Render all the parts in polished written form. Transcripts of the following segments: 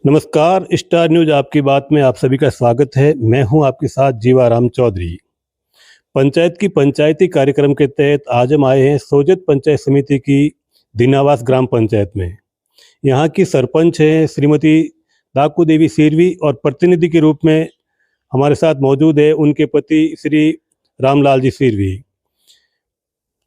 नमस्कार, star news आपकी बात में आप सभी का स्वागत है। मैं हूं आपके साथ जीवाराम चौधरी। पंचायत की पंचायती कार्यक्रम के तहत आज हम आए हैं सोजत पंचायत समिति की दीनावास ग्राम पंचायत में। यहां की सरपंच हैं श्रीमती दाकू देवी सिरवी और प्रतिनिधि के रूप में हमारे साथ मौजूद है उनके पति श्री रामलाल जी सिरवी।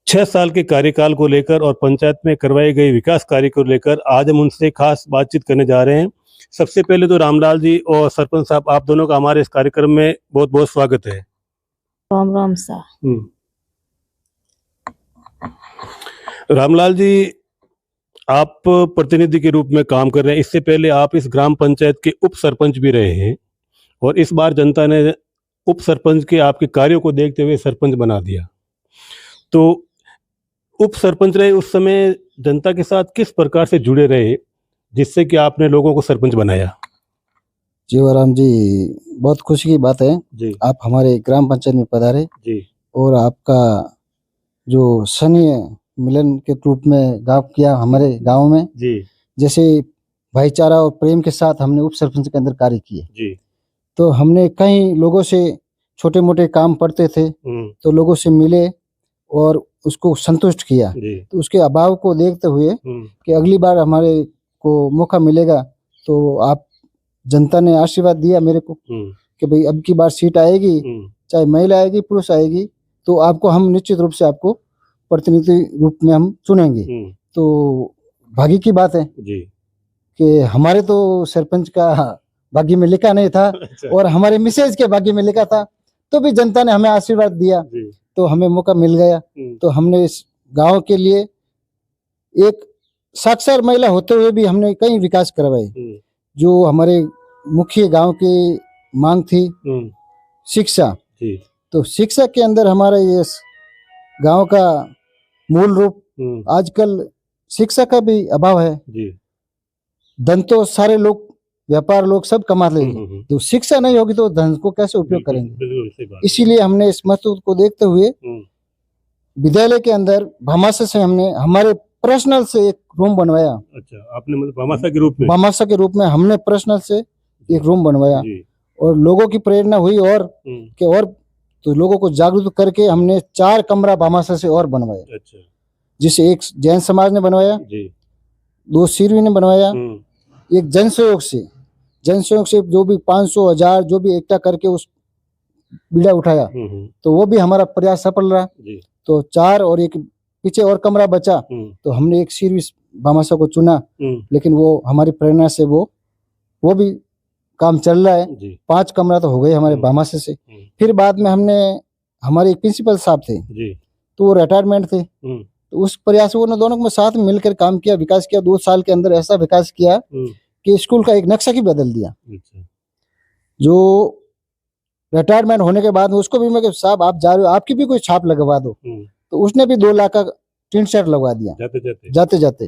6 साल के कार्यकाल को लेकर और पंचायत में करवाए गए विकास कार्य को लेकर आज हम उनसे खास बातचीत करने जा रहे हैं। सबसे पहले तो रामलाल जी और सरपंच साहब, आप दोनों का हमारे इस कार्यक्रम में बहुत बहुत स्वागत है। राम राम सा। रामलाल जी, आप प्रतिनिधि के रूप में काम कर रहे हैं। इससे पहले आप इस ग्राम पंचायत के उप सरपंच भी रहे हैं और इस बार जनता ने उप सरपंच के आपके कार्यों को देखते हुए सरपंच बना दिया। तो उप सरपंच रहे उस समय जनता के साथ किस प्रकार से जुड़े रहे जिससे कि आपने लोगों को सरपंच बनाया? जीवाराम जी, बहुत खुशी की बात है जी आप हमारे ग्राम पंचायत में पधारे जी और आपका जो सैन्य मिलन के रूप में गाँव किया हमारे गांव में, जी जैसे भाईचारा और प्रेम के साथ हमने उप सरपंच के अंदर कार्य किए। जी तो हमने कई लोगों से छोटे मोटे काम पड़ते थे तो लोगों से मिले और उसको संतुष्ट किया। जी तो उसके अभाव को देखते हुए कि अगली बार हमारे को मौका मिलेगा तो आप जनता ने आशीर्वाद दिया मेरे को कि भाई अब की बार सीट आएगी, चाहे महिला आएगी पुरुष आएगी, तो आपको हम निश्चित रूप से आपको प्रतिनिधि रूप में हम चुनेंगे। तो भाग्य की बात है जी कि हमारे तो सरपंच का भाग्य में लिखा नहीं था और हमारे मिसेज के भाग्य में लिखा था, तो भी जनता ने हमें आशीर्वाद दिया तो हमें मौका मिल गया। तो हमने इस गांव के लिए एक साक्षर महिला होते हुए भी हमने कई विकास करवाए। जो हमारे मुख्य गांव की मांग थी शिक्षा, तो शिक्षा के अंदर हमारा ये गांव का मूल रूप आजकल शिक्षा का भी अभाव है। धन तो सारे लोग व्यापार लोग सब कमा लेंगे, तो शिक्षा नहीं होगी तो धन को कैसे उपयोग करेंगे। इसीलिए हमने इस महत्व को देखते हुए विद्यालय के अंदर भामाशा से हमने हमारे पर्सनल से एक रूम बनवाया। अच्छा, आपने मतलब भामाशा के रूप में? भामाशा के रूप में हमने पर्सनल से एक रूम बनवाया और लोगों की प्रेरणा हुई और कि और तो लोगों को जागरूक करके हमने 4 कमरा भामाशा से और बनवाया। अच्छा, जिसे एक जैन समाज ने बनवाया, 2 सिरवी ने बनवाया, एक जनसहयोग से जो भी 500 1000 जो भी एकता करके उस बीड़ा उठाया तो वो भी हमारा प्रयास सफल रहा। तो 4 और एक पीछे और कमरा बचा तो हमने एक सिरवी भामाशा को चुना, लेकिन वो हमारी प्रेरणा से वो भी काम चल रहा है। 5 कमरा तो हो गए हमारे भामाशा से। फिर बाद में हमने हमारे एक प्रिंसिपल साहब थे तो वो रिटायरमेंट थे, तो उस प्रयास को दोनों में साथ में मिलकर काम किया, विकास किया। 2 साल के अंदर ऐसा विकास किया कि स्कूल का एक नक्शा ही बदल दिया। जो रिटायरमेंट होने के बाद उसको भी मैं कि साहब आप जा रहे हो, आपकी भी कोई छाप लगवा दो, तो उसने भी 2 लाख का टीन शेड लगवा दिया। जाते जाते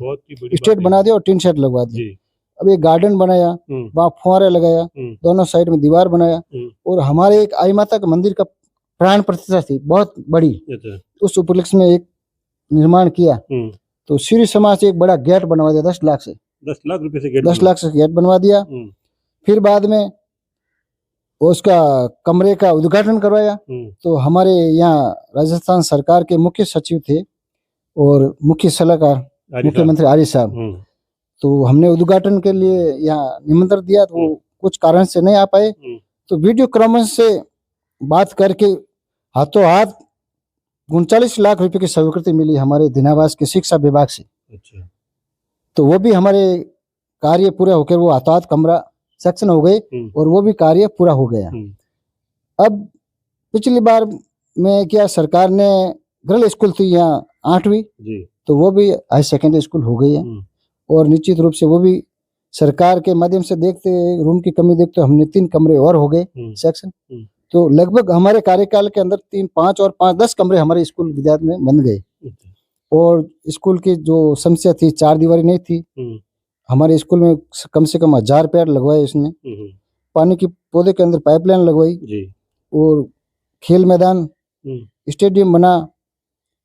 स्टेट बना दिया और टीन शेड लगवा दिया। अब एक गार्डन बनाया, वहाँ फुहारे लगाया, दोनों साइड में दीवार बनाया और हमारे एक आई माता का मंदिर का प्राण प्रतिष्ठा थी बहुत बड़ी, उस उपलक्ष्य में एक निर्माण किया। तो श्री समाज से एक बड़ा गेट बनवा दिया 10 लाख से, 10 लाख रुपए से गेट 10 लाख से गेट बनवा दिया। फिर बाद में उसका कमरे का उद्घाटन करवाया। तो हमारे यहाँ राजस्थान सरकार के मुख्य सचिव थे और मुख्य सलाहकार मुख्यमंत्री आर्य साहब, तो हमने उद्घाटन के लिए यहाँ निमंत्रण दिया, तो वो कुछ कारण से नहीं आ पाए। तो वीडियो कॉन्फ्रेंस से बात करके हाथों हाथ 39 लाख रुपए की स्वीकृति मिली हमारे दीनावास के शिक्षा विभाग से। अच्छा, तो वो भी हमारे कार्य पूरा होकर वो हाथों हाथ कमरा सेक्शन हो गए और वो भी कार्य पूरा हो गया। अब पिछली बार में क्या सरकार ने गर्ल स्कूल थी यहाँ 8वीं, तो वो भी हाई सेकेंडरी स्कूल हो गई है और निश्चित रूप से वो भी सरकार के माध्यम से देखते रूम की कमी देखते हमने 3 कमरे और हो गए सेक्शन। तो लगभग हमारे कार्यकाल के अंदर 3 5 और 5 10 कमरे हमारे स्कूल विद्यालय में बन गए। और स्कूल की जो समस्या थी 4 दीवारी नहीं थी, हमारे स्कूल में कम से कम 1000 पेड़ लगवाए, इसमें पानी की पौधे के अंदर पाइपलाइन लगवाई और खेल मैदान स्टेडियम बना।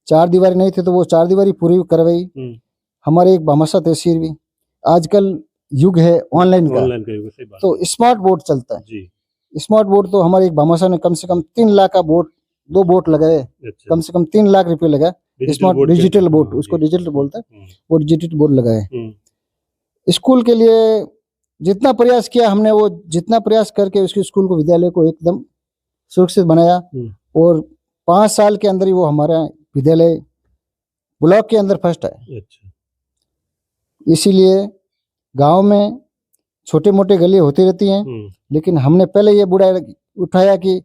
4 दीवारी नहीं थे तो वो 4 दीवारी पूरी करवाई। हमारे एक भामाशा तहसील भी आजकल युग है ऑनलाइन का, ऑनलाइन का युग है, सही बात तो स्मार्ट बोर्ड चलता है। जी। स्मार्ट बोर्ड तो हमारे एक भामाशाह ने कम से कम 3 लाख का बोर्ड, 2 बोर्ड लगाए, अच्छा, कम से कम 3 लाख रुपए लगा। स्मार्ट बोर्ड डिजिटल चलते- बोर्ड, हाँ, उसको जी। डिजिटल बोलता है, हम्म, वो डिजिटल बोर्ड लगाए। हम्म, स्कूल के लिए जितना प्रयास किया हमने, वो जितना प्रयास करके उसके स्कूल को, विद्यालय को एकदम सुरक्षित बनाया, हम्म, और 5 साल के अंदर ही वो हमारा विद्यालय ब्लॉक के अंदर फर्स्ट है। अच्छा, इसीलिए गांव में छोटे मोटे गली होती रहती हैं, हम्म, लेकिन हमने पहले ये बुरा उठाया कि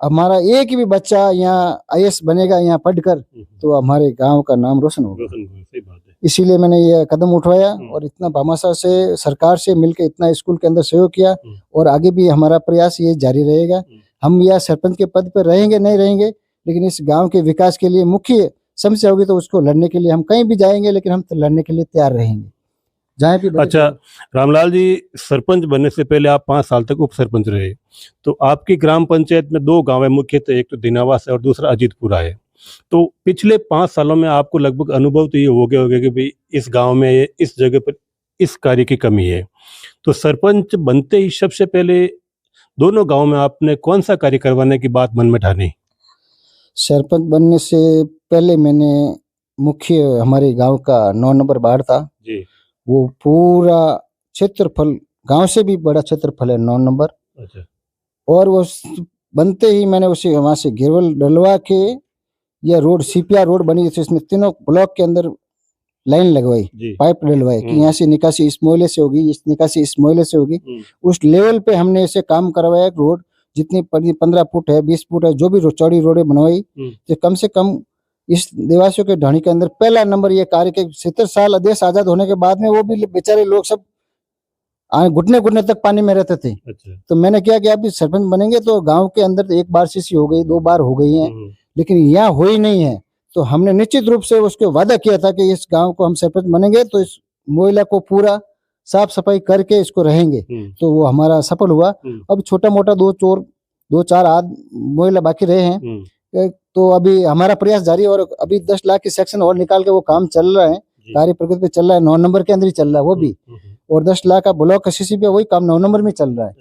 हमारा एक भी बच्चा यहाँ आईएएस बनेगा यहाँ पढ़कर, तो हमारे गांव का नाम रोशन होगा। रोशन हुआ, सही बात है। इसीलिए मैंने ये कदम उठवाया, और इतना भामाशाह से, सरकार से मिलकर इतना स्कूल के अंदर सहयोग किया, और आगे भी हमारा प्रयास ये जारी रहेगा। हम या सरपंच के पद पर रहेंगे नहीं रहेंगे, लेकिन इस गांव के विकास के लिए मुख्य समस्या होगी तो उसको लड़ने के लिए हम कहीं भी जाएंगे, लेकिन हम तो लड़ने के लिए तैयार रहेंगे जहाँ भी। अच्छा रामलाल जी, सरपंच बनने से पहले आप 5 साल तक उप सरपंच रहे, तो आपकी ग्राम पंचायत में 2 गांव है मुख्यतः, एक तो दिनावास है और दूसरा अजीतपुरा है। तो पिछले 5 सालों में आपको लगभग अनुभव तो ये हो गया होगा कि भाई इस गांव में इस जगह पर इस कार्य की कमी है। तो सरपंच बनते ही सबसे पहले दोनों गांव में आपने कौन सा कार्य करवाने की बात मन में ठानी? सरपंच बनने से पहले मैंने मुख्य हमारे गांव का 9 नंबर वार्ड था जी। वो पूरा क्षेत्रफल, गांव से भी बड़ा क्षेत्रफल है 9 नंबर। अच्छा, और वो बनते ही मैंने उसे वहां से घेरवल डलवा के, यह रोड सीपीआर रोड बनी, तो इसमें तीनों ब्लॉक के अंदर लाइन लगवाई, जी। पाइप डलवाए कि यहाँ से निकासी इस मोहल्ले से होगी, इस निकासी इस मोहल्ले से होगी। उस लेवल पे हमने इसे काम करवाया। रोड जितनी 15 फुट है, 20 फुट है, जो भी चौड़ी रोडें बनवाई, तो कम से कम इस देवासियों के ढाणी के अंदर पहला नंबर ये कार्य के 70 साल देश आजाद होने के बाद में वो भी बेचारे लोग सब घुटने घुटने तक पानी में रहते थे। अच्छा, तो मैंने क्या कि आप भी सरपंच बनेंगे तो गांव के अंदर 1 बार सीसी हो गई, 2 बार हो गई है, लेकिन यहाँ हो ही नहीं है। तो हमने निश्चित रूप से उसके वादा किया था कि इस गांव को हम सरपंच बनेंगे तो इस मोहल्ला को पूरा साफ सफाई करके इसको रहेंगे। तो वो हमारा सफल हुआ। अब छोटा मोटा 2-4 आध मोहल्ला बाकी रहे हैं, तो अभी हमारा प्रयास जारी है, और अभी 10 लाख की सेक्शन और निकाल के वो काम चल रहा है, कार्य प्रगति पे चल रहा है। 9 नंबर के अंदर ही चल रहा है वो भी, और 10 लाख का ब्लॉक का सीसी पे वही काम 9 नंबर में चल रहा है।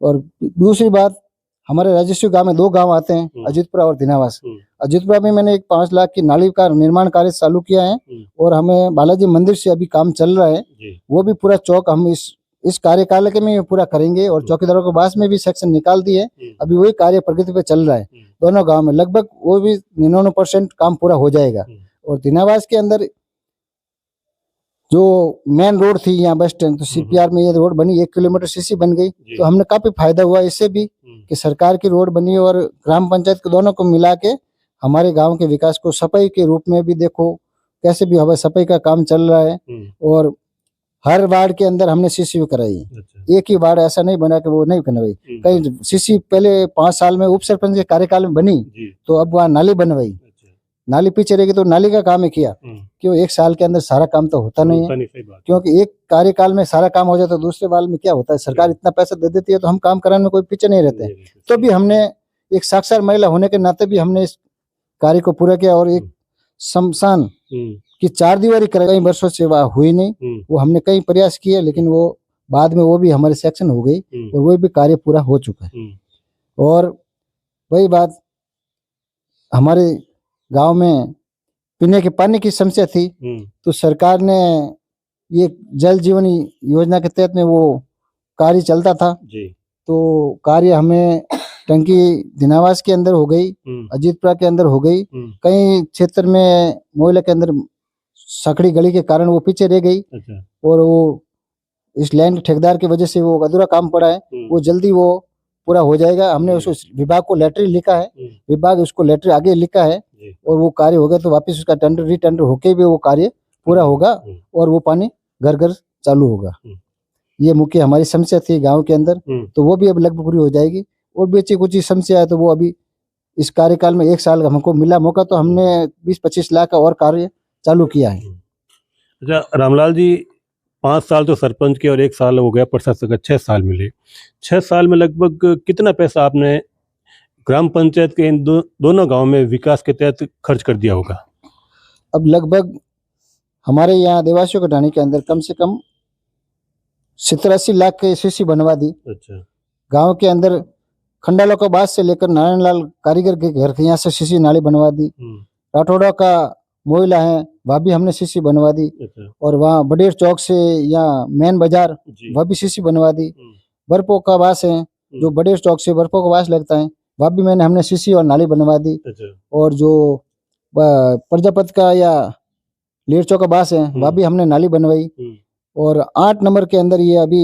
और दूसरी बात, हमारे राजस्व गांव में 2 गांव आते हैं, अजीतपुरा और दिनावास। अजीतपुरा में मैंने एक 5 लाख की नाली का निर्माण कार्य चालू किया है, और हमें बालाजी मंदिर से अभी काम चल रहा है, वो भी पूरा चौक हम इस कार्यकाल के में पूरा करेंगे। और चौकीदारों के पास में भी सेक्शन निकाल दी है, अभी वही कार्य प्रगति पे चल रहा है दोनों गांव में। लगभग वो भी 99% काम पूरा हो जाएगा। और दिनावास के अंदर जो मेन रोड थी यहाँ बस स्टैंड, तो सीपीआर में ये रोड बनी, 1 किलोमीटर सीसी बन गई, तो हमने काफी फायदा हुआ इससे भी कि सरकार की रोड बनी, और ग्राम पंचायत के दोनों को मिला के हमारे गांव के विकास को सफाई के रूप में भी देखो कैसे भी हवा सफाई का काम चल रहा है। और हर वार्ड के अंदर हमने सीसी कराई। एक ही वार्ड ऐसा नहीं बना कि वो नहीं बनवाई, कहीं सीसी पहले 5 साल में उप सरपंच के कार्यकाल में बनी, तो अब वहाँ नाली बनवाई। नाली पीछे रहेगी तो नाली का काम ही किया, क्यों 1 साल के अंदर सारा काम तो होता नहीं है, क्योंकि एक कार्यकाल में सारा काम हो जाए तो दूसरे वाल में क्या होता है, सरकार इतना पैसा दे देती है तो हम काम कराने में कोई पीछे नहीं रहते। तो भी हमने एक साक्षर महिला होने के नाते भी हमने इस कार्य को पूरा किया। और एक शमशान की 4 दीवारी कई वर्षों से वह हुई नहीं, वो हमने कई प्रयास किए, लेकिन वो बाद में वो भी हमारे सेक्शन हो गई, और वो भी कार्य पूरा हो चुका है। और वही बात, हमारे गांव में पीने के पानी की समस्या थी, तो सरकार ने ये जल जीवन योजना के तहत में वो कार्य चलता था, तो कार्य हमें टंकी दिनावास के अंदर हो गई, अजीतपुरा के अंदर हो गई, कई क्षेत्र में मोहल्ले के अंदर सकड़ी गली के कारण वो पीछे रह गई। और वो इस लैंड ठेकेदार की वजह से वो अधूरा काम पड़ा है, वो जल्दी वो पूरा हो जाएगा। हमने उसको विभाग को लेटर लिखा है, विभाग उसको लेटर आगे लिखा है, और वो कार्य हो गया तो वापस उसका टेंडर रीटेंडर होके भी वो कार्य पूरा होगा, और वो पानी घर घर चालू होगा। ये मुख्य हमारी समस्या थी गांव के अंदर, तो वो भी अब लगभग पूरी हो जाएगी। और भी अच्छी कुछ समस्या है तो वो अभी इस कार्यकाल में 1 साल हमको मिला मौका, तो हमने 20-25 लाख का और कार्य चालू किया है। अच्छा रामलाल जी, 5 साल तो सरपंच के और 1 साल हो गया प्रशासक का, 6 साल मिले। 6 साल में लगभग कितना पैसा आपने ग्राम पंचायत के इन दोनों गांव में विकास के तहत खर्च कर दिया होगा? अब लगभग हमारे यहाँ देवासियों के ढाणी के अंदर कम से कम 70-80 लाख के सीसी बनवा दी। अच्छा। गांव के अंदर खंडालों का बास से लेकर नारायण लाल कारीगर के घर के यहाँ से सीसी नाली बनवा दी। राठौड़ा का मोहल्ला है, वहाँ भी हमने सीसी बनवा दी। अच्छा। और वहाँ बडेर चौक से यहाँ मेन बाजार, वहाँ भी सीसी बनवा दी। बर्फों का बास है, जो बडेर चौक से बर्फों का बास लगता है, वहाँ भी हमने सीसी और नाली बनवा दी। अच्छा। और जो प्रजापति का या लेरचौक का बास है, वहाँ भी हमने नाली बनवाई। और 8 नंबर के अंदर ये अभी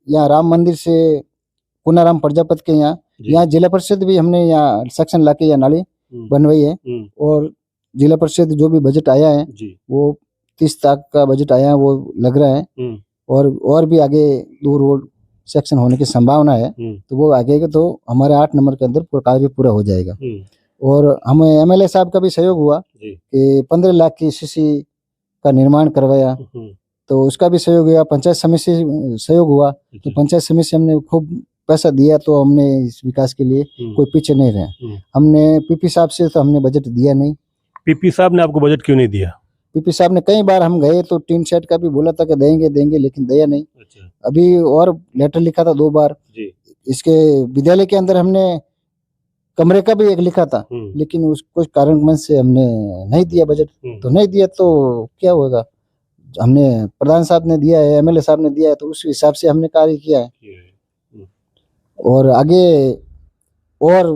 यहाँ राम मंदिर से कुनाराम प्रजापति के यहाँ जिला परिषद भी हमने यहाँ सेक्शन लाके यहाँ नाली बनवाई है। और जिला परिषद जो भी बजट आया है वो 30 लाख का बजट आया है, वो लग रहा है। और भी आगे 2 रोड सेक्शन होने की संभावना है, तो वो आगे तो हमारे 8 नंबर के अंदर कार्य पूरा हो जाएगा। और हमें एमएलए साहब का भी सहयोग हुआ कि 15 लाख की सीसी का निर्माण करवाया, तो उसका भी सहयोग हुआ। पंचायत समिति से सहयोग हुआ, तो पंचायत समिति से हमने खूब पैसा दिया, तो हमने इस विकास के लिए कोई पीछे नहीं रहे। हमने पीपी साहब से तो हमने बजट दिया नहीं। पीपी साहब ने आपको बजट क्यों नहीं दिया? पीपी साहब ने कई बार हम गए तो टीन शेड का भी बोला था कि देंगे, लेकिन दिया नहीं। अच्छा। अभी और लेटर लिखा था 2 बार जी। इसके विद्यालय के अंदर हमने कमरे का भी एक लिखा था, लेकिन उस कुछ कारणवश से हमने नहीं दिया बजट। तो नहीं दिया तो क्या होगा, हमने प्रधान साहब ने दिया है, एमएलए साहब ने दिया है, तो उस हिसाब से हमने कार्य किया है। और आगे और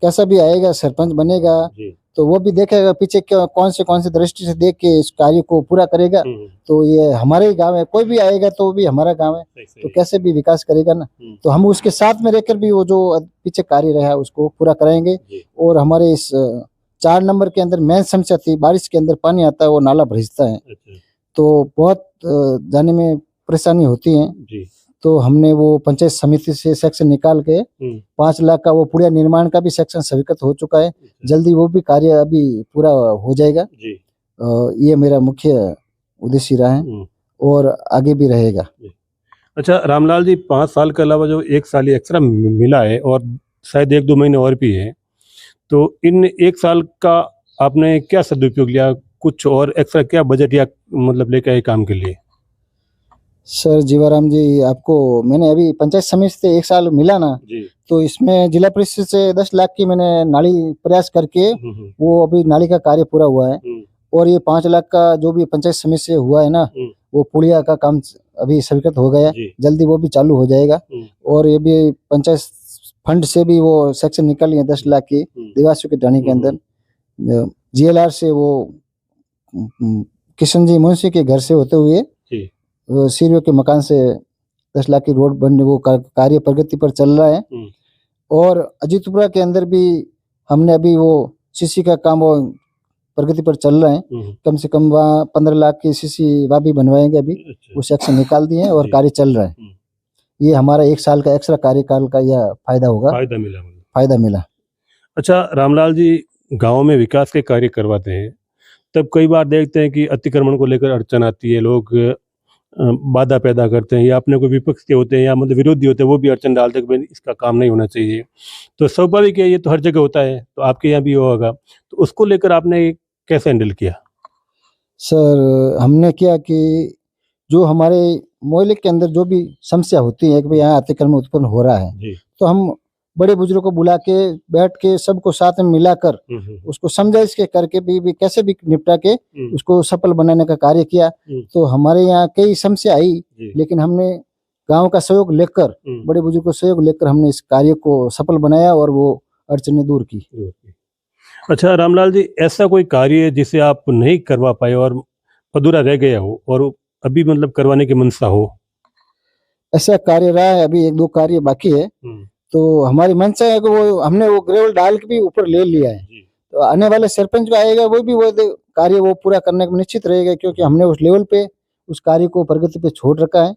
कैसा भी आएगा, सरपंच बनेगा तो वो भी देखेगा पीछे कौन से दृष्टि से देख के इस कार्य को पूरा करेगा। तो ये हमारे ही गांव है, कोई भी आएगा तो वो भी हमारा गांव है, तो कैसे भी विकास करेगा ना। तो हम उसके साथ में रहकर भी वो जो पीछे कार्य रहा उसको पूरा कराएंगे। और हमारे इस 4 नंबर के अंदर मेन समस्या थी, बारिश के अंदर पानी आता है, वो नाला भरिजता है, तो बहुत जाने में परेशानी होती है। तो हमने वो पंचायत समिति से सेक्शन निकाल के 5 लाख का वो पूरा निर्माण का भी सेक्शन स्वीकृत हो चुका है। जल्दी वो भी कार्य अभी पूरा हो जाएगा। ये मेरा मुख्य उद्देश्य रहा है और आगे भी रहेगा। अच्छा रामलाल जी, 5 साल के अलावा जो 1 साल एक्स्ट्रा मिला है और शायद 1-2 महीने और भी है, तो इन 1 साल का आपने क्या सदुपयोग लिया? कुछ और एक्स्ट्रा क्या बजट या मतलब लेके आए काम के लिए? सर जीवाराम जी, आपको मैंने अभी पंचायत समिति से 1 साल मिला ना जी। तो इसमें जिला परिषद से 10 लाख की मैंने नाली प्रयास करके वो अभी नाली का कार्य पूरा हुआ है। और ये 5 लाख का जो भी पंचायत समिति से हुआ है ना, वो पुलिया का काम अभी स्वीकृत हो गया, जल्दी वो भी चालू हो जाएगा। और ये भी पंचायत फंड से भी वो सेक्शन निकल गए 10 लाख की देवासु के ढाणी के अंदर। जीएलआर से वो किशन जी मुंशी के घर से होते हुए सीरियो के मकान से 10 लाख की रोड बनने वो कार्य प्रगति पर चल रहा है। और अजीतपुरा के अंदर भी हमने अभी वो सीसी का काम वो प्रगति पर चल रहा है। कम से कम वहाँ 15 लाख की सीसी वहाँ भी बनवाएंगे, अभी वो सेक्शन निकाल दिए और कार्य चल रहा है। ये हमारा 1 साल का एक्स्ट्रा कार्यकाल का यह फायदा होगा, फायदा मिला। अच्छा रामलाल जी, गाँव में विकास के कार्य करवाते हैं तब कई बार देखते हैं कि अतिक्रमण को लेकर अड़चन आती है, लोग बाधा पैदा करते हैं या अपने को विपक्ष के होते हैं या मतलब विरोधी होते हैं, वो भी अड़चन डालते हैं कि इसका काम नहीं होना चाहिए। तो स्वाभाविक है, ये तो हर जगह होता है, तो आपके यहाँ भी होगा, तो उसको लेकर आपने कैसे हैंडल किया? सर हमने किया कि जो हमारे मोहल्ले के अंदर जो भी समस्या होती है कि भाई यहाँ अतिक्रमण उत्पन्न हो रहा है, तो हम बड़े बुजुर्गों को बुला के बैठ के सबको साथ में मिलाकर उसको समझाइश के करके भी कैसे भी निपटा के उसको सफल बनाने का कार्य किया। तो हमारे यहाँ कई समस्या आई, लेकिन हमने गांव का सहयोग लेकर, बड़े बुजुर्गों का सहयोग लेकर हमने इस कार्य को सफल बनाया और वो अड़चनें दूर की। अच्छा रामलाल जी, ऐसा कोई कार्य जिसे आप नहीं करवा पाए और अधूरा रह गया हो और अभी मतलब करवाने की मनसा हो? ऐसा कार्य रहा है, अभी 1-2 कार्य बाकी है। तो हमारी मंशा है कि वो हमने वो ग्रेवल डाल के भी ऊपर ले लिया है। तो आने वाले सरपंच का आएगा वो भी वो कार्य वो पूरा करने का निश्चित रहेगा, क्योंकि हमने उस लेवल पे उस कार्य को प्रगति पे छोड़ रखा है।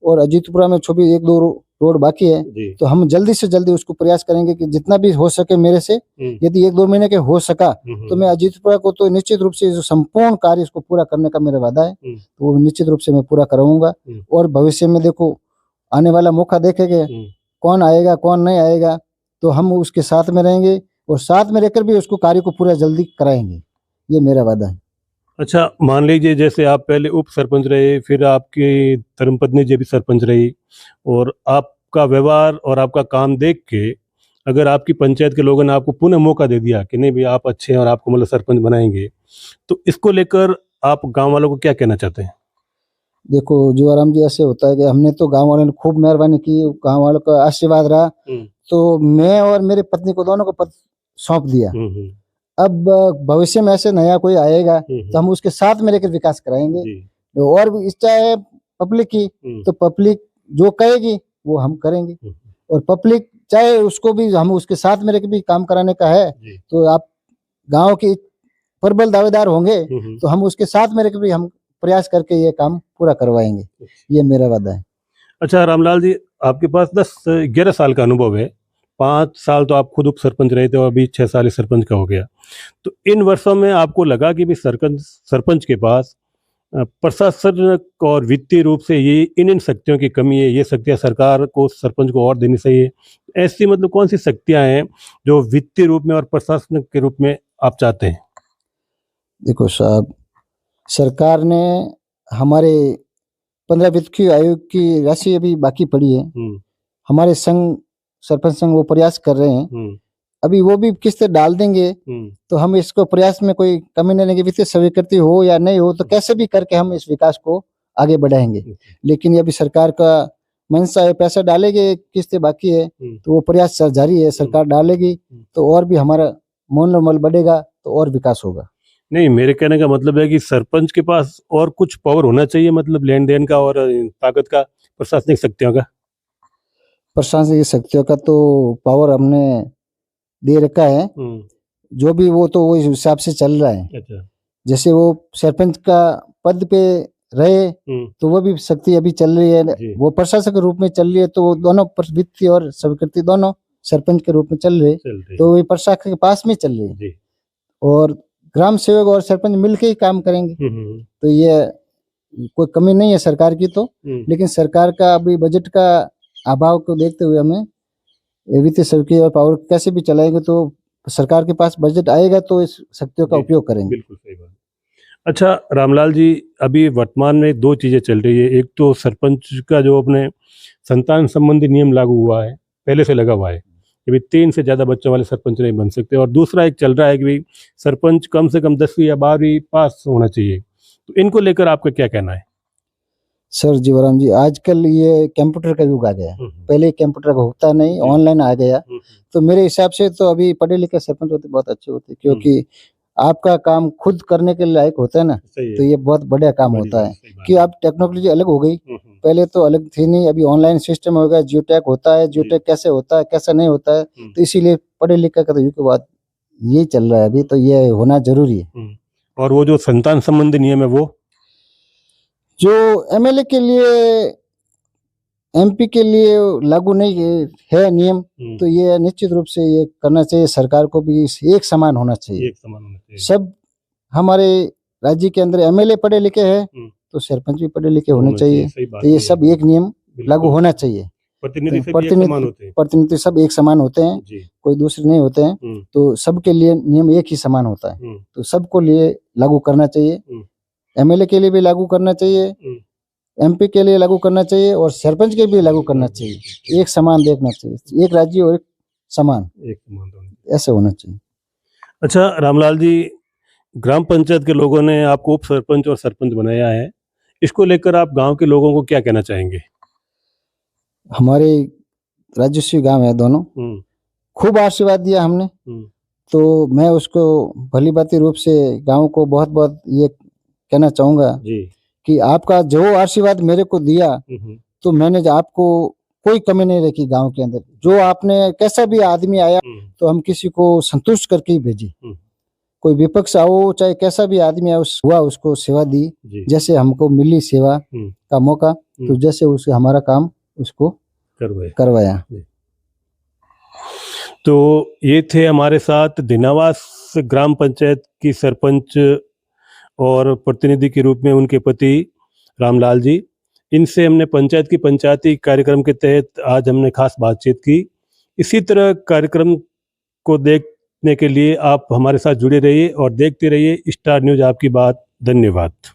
और अजीतपुरा में छुपी 1-2 रोड बाकी है, तो हम जल्दी से जल्दी उसको प्रयास करेंगे कि जितना भी हो सके मेरे से, यदि 1-2 महीने के हो सका तो मैं अजीतपुरा को तो निश्चित रूप से जो संपूर्ण कार्य इसको पूरा करने का मेरा वादा है, तो वो निश्चित रूप से मैं पूरा कराऊंगा। और भविष्य में देखो आने वाला मौका देखेंगे कौन आएगा कौन नहीं आएगा, तो हम उसके साथ में रहेंगे और साथ में रहकर भी उसको कार्य को पूरा जल्दी कराएंगे, ये मेरा वादा है। अच्छा, मान लीजिए जैसे आप पहले उप सरपंच रहे, फिर आपकी धर्मपत्नी जी भी सरपंच रही, और आपका व्यवहार और आपका काम देख के अगर आपकी पंचायत के लोगों ने आपको पुनः मौका दे दिया कि नहीं भई आप अच्छे हैं और आपको मतलब सरपंच बनाएँगे, तो इसको लेकर आप गाँव वालों को क्या कहना चाहते हैं? देखो जीवाराम जी, ऐसे होता है कि हमने तो गांव वालों ने खूब मेहरबानी की, गांव वालों का आशीर्वाद रहा, तो मैं और मेरी पत्नी को दोनों को पद सौंप दिया। अब भविष्य में ऐसे नया कोई आएगा तो हम उसके साथ में लेकर विकास कराएंगे। जी। और भी इच्छा है पब्लिक की, तो पब्लिक जो कहेगी वो हम करेंगे, और पब्लिक चाहे उसको भी हम उसके साथ में लेकर भी काम कराने का है, तो आप गांव के प्रबल दावेदार होंगे तो हम उसके साथ में लेकर भी हम प्रयास करके ये काम पूरा करवाएंगे, ये मेरा वादा है। अच्छा रामलाल जी, आपके पास 10-11 साल का अनुभव है। 5 साल तो आप खुद उप सरपंच रहे थे और अभी 6 साल सरपंच का हो गया। तो इन वर्षों में आपको लगा कि भी सरपंच के पास प्रशासनिक और वित्तीय रूप से ये इन शक्तियों की कमी है, ये शक्तियाँ सरकार को सरपंच को और देनी चाहिए। ऐसी मतलब कौन सी शक्तियाँ हैं जो वित्तीय रूप में और प्रशासनिक के रूप में आप चाहते हैं? देखो साहब, सरकार ने हमारे 15 वित्त की आयोग की राशि अभी बाकी पड़ी है। हमारे संघ, सरपंच संघ वो प्रयास कर रहे हैं, अभी वो भी किस्त डाल देंगे तो हम इसको प्रयास में कोई कमी नहीं लेंगे। वित्तीय स्वीकृति हो या नहीं हो तो कैसे भी करके हम इस विकास को आगे बढ़ाएंगे। लेकिन ये अभी सरकार का मंशा है, पैसा डालेंगे, किस्तें बाकी है तो वो प्रयास जारी है, सरकार डालेगी तो और भी हमारा मनोबल बढ़ेगा, तो और विकास होगा। नहीं, मेरे कहने का मतलब है कि सरपंच के पास और कुछ पावर होना चाहिए, मतलब लेन देन का और ताकत का, प्रशासनिक शक्तियों का। प्रशासनिक शक्तियों का तो पावर हमने दे रखा है, जो भी वो तो वो इस हिसाब से चल रहा है। अच्छा। जैसे वो सरपंच का पद पे रहे तो वो भी शक्ति अभी चल रही है, वो प्रशासक के रूप में चल रही है, तो वो दोनों वित्तीय और स्वीकृति दोनों सरपंच के रूप में चल रहे, तो वो प्रशासक के पास में चल रही है, और ग्राम सेवक और सरपंच मिलके ही काम करेंगे। तो ये कोई कमी नहीं है सरकार की तो, लेकिन सरकार का अभी बजट का अभाव को देखते हुए हमें वित्तीय शक्ति और पावर कैसे भी चलाएंगे तो सरकार के पास बजट आएगा तो इस शक्तियों का उपयोग करेंगे। बिल्कुल सही बात। अच्छा रामलाल जी, अभी वर्तमान में 2 चीज़ें चल रही है। एक तो सरपंच का जो अपने संतान संबंधी नियम लागू हुआ है, पहले से लगा हुआ है कि भाई 3 से ज़्यादा बच्चों वाले सरपंच नहीं बन सकते, और दूसरा एक चल रहा है कि भाई सरपंच कम से कम 10वीं या 12वीं पास होना चाहिए। तो इनको लेकर आपका क्या कहना है? सर जीवाराम जी, आजकल ये कंप्यूटर का युग आ गया, पहले कंप्यूटर का होता नहीं, ऑनलाइन आ गया, तो मेरे हिसाब से तो अभी पढ़े लिखे सरपंच होते बहुत अच्छे होते, क्योंकि आपका काम खुद करने के लायक होता है ना, तो ये बहुत बढ़िया काम होता है कि अब टेक्नोलॉजी अलग हो गई, पहले तो अलग थी नहीं, अभी ऑनलाइन सिस्टम हो गया, जियोटैग होता है, जियोटैग कैसे होता है कैसा नहीं होता है, तो इसीलिए पढ़े लिखे का तो युग के बाद ये चल रहा है अभी, तो ये होना जरूरी है। और वो जो संतान संबंधी नियम है वो जो एमएलए के लिए, एमपी के लिए लागू नहीं है नियम, तो ये निश्चित रूप से ये करना चाहिए, सरकार को भी एक समान होना चाहिए। एक समान होना चाहिए। सब हमारे राज्य के अंदर एमएलए पढ़े लिखे हैं तो सरपंच भी पढ़े लिखे होने चाहिए, तो ये सब एक नियम लागू होना चाहिए। प्रतिनिधि सब एक समान होते हैं, कोई दूसरे नहीं होते हैं, तो सबके लिए नियम एक ही समान होता है, तो सबको लिए लागू करना चाहिए, एमएलए के लिए भी लागू करना चाहिए, एमपी के लिए लागू करना चाहिए, और सरपंच के भी लागू करना चाहिए, एक समान देखना चाहिए, एक राज्य और एक समान ऐसे होना चाहिए। अच्छा रामलाल जी, ग्राम पंचायत के लोगों ने आपको उप सरपंच और सरपंच बनाया है, इसको लेकर आप गांव के लोगों को क्या कहना चाहेंगे? हमारे राजस्वी गांव है दोनों, खूब आशीर्वाद दिया हमने, तो मैं उसको भली भांति रूप से गांव को बहुत बहुत ये कहना चाहूंगा कि आपका जो आशीर्वाद मेरे को दिया, तो मैंने आपको कोई कमी नहीं रखी गांव के अंदर, जो आपने कैसा भी आदमी आया तो हम किसी को संतुष्ट करके ही भेजी, कोई विपक्ष आओ चाहे कैसा भी आदमी आया हुआ उसको सेवा दी, जैसे हमको मिली सेवा का मौका, तो जैसे उसे हमारा काम उसको करवाया। तो ये थे हमारे साथ दिनावास ग्राम पंचायत की सरपंच और प्रतिनिधि के रूप में उनके पति रामलाल जी। इनसे हमने पंचायत की पंचायती कार्यक्रम के तहत आज हमने खास बातचीत की। इसी तरह कार्यक्रम को देखने के लिए आप हमारे साथ जुड़े रहिए और देखते रहिए स्टार न्यूज़ आपकी बात। धन्यवाद।